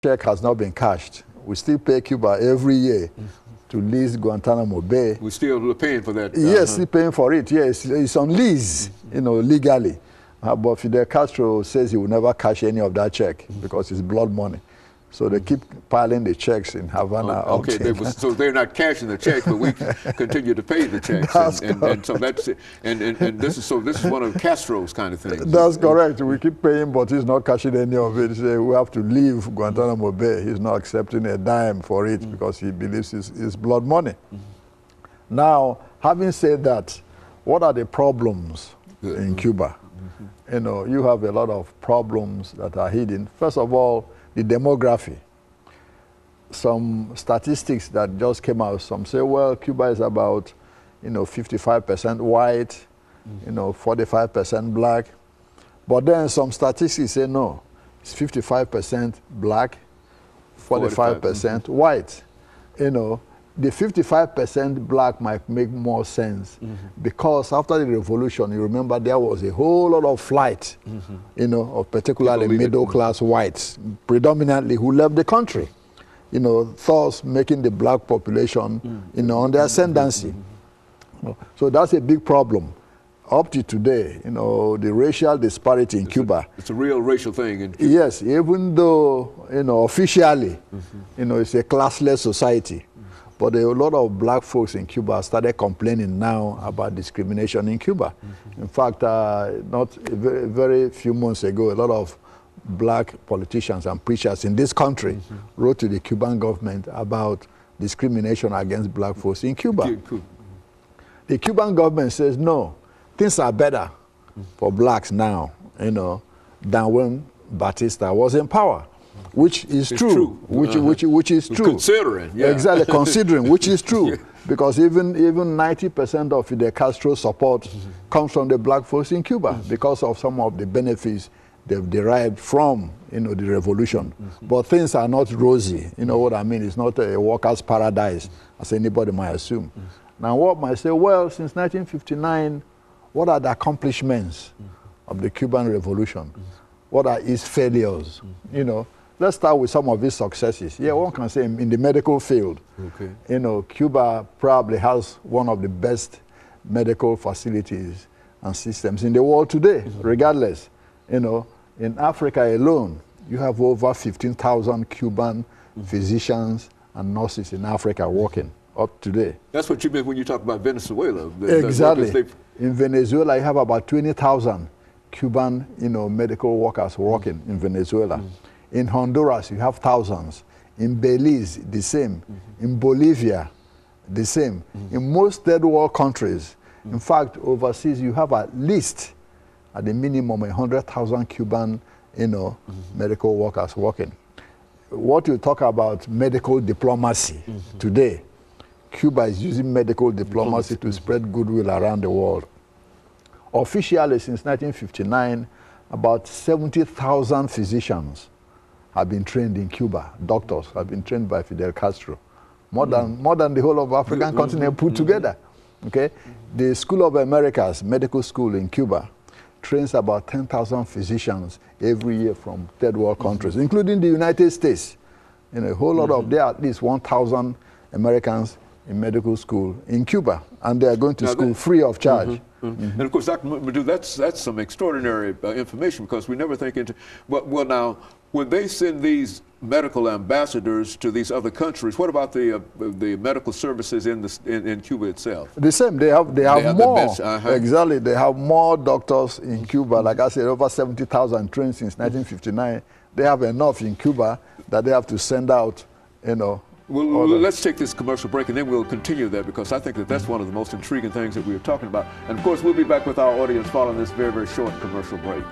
check has not been cashed. We still pay Cuba every year to lease Guantanamo Bay. We're still paying for that? Yes, still paying for it. Yes, it's on lease, legally. But Fidel Castro says he will never cash any of that check because it's blood money. So they keep piling the checks in Havana. Okay, so they're not cashing the check, but we continue to pay the checks. And so that's it. And this is one of Castro's kind of things. That's correct. We keep paying, but he's not cashing any of it. So we have to leave Guantanamo Bay. He's not accepting a dime for it because he believes it's blood money. Now, having said that, what are the problems in Cuba? You have a lot of problems that are hidden. First of all, the demography. Some statistics that just came out, some say, well, Cuba is about, 55% white, 45% black. But then some statistics say, no, it's 55% black, 45% white. The 55% black might make more sense because after the revolution, you remember there was a whole lot of flight, of particularly middle-class whites, predominantly who left the country, thus making the black population, on the ascendancy. So that's a big problem. Up to today, the racial disparity in Cuba. It's a real racial thing in Cuba. Yes, even though, officially, it's a classless society. But there are a lot of black folks in Cuba started complaining now about discrimination in Cuba. In fact, not a very few months ago, a lot of black politicians and preachers in this country wrote to the Cuban government about discrimination against black folks in Cuba. The Cuban government says, no, things are better for blacks now, than when Batista was in power. Which is true. Which is true. Considering, yeah. Exactly, considering, which is true. Because even 90% of Fidel Castro's support comes from the black folks in Cuba because of some of the benefits they've derived from, the revolution. But things are not rosy. You know what I mean? It's not a worker's paradise, as anybody might assume. Now, what might say, well, since 1959, what are the accomplishments of the Cuban Revolution? What are its failures? Let's start with some of its successes. Yeah, one can say in the medical field, Cuba probably has one of the best medical facilities and systems in the world today, regardless. In Africa alone, you have over 15,000 Cuban physicians and nurses in Africa working up today. That's what you meant when you talk about Venezuela. Exactly. In Venezuela, you have about 20,000 Cuban, medical workers working in Venezuela. In Honduras, you have thousands. In Belize, the same. In Bolivia, the same. In most third world countries, in fact, overseas, you have at least, at the minimum, 100,000 Cuban, medical workers working. What you talk about medical diplomacy today, Cuba is using medical diplomacy to spread goodwill around the world. Officially, since 1959, about 70,000 physicians have been trained in Cuba. Doctors have been trained by Fidel Castro. More than the whole of African continent put together. Okay? The School of Americas medical school in Cuba trains about 10,000 physicians every year from third world countries, including the United States. A whole lot of, there are at least 1,000 Americans in medical school in Cuba, and they are going to school free of charge. And of course, Dr. Madu, that's some extraordinary information because we never think into. Well, now, when they send these medical ambassadors to these other countries, what about the medical services in Cuba itself? The same. They have more. Exactly. They have more doctors in Cuba. Like I said, over 70,000 trained since 1959. They have enough in Cuba that they have to send out, Well, let's take this commercial break, and then we'll continue that because I think that's one of the most intriguing things that we were talking about. And, of course, we'll be back with our audience following this very, very short commercial break.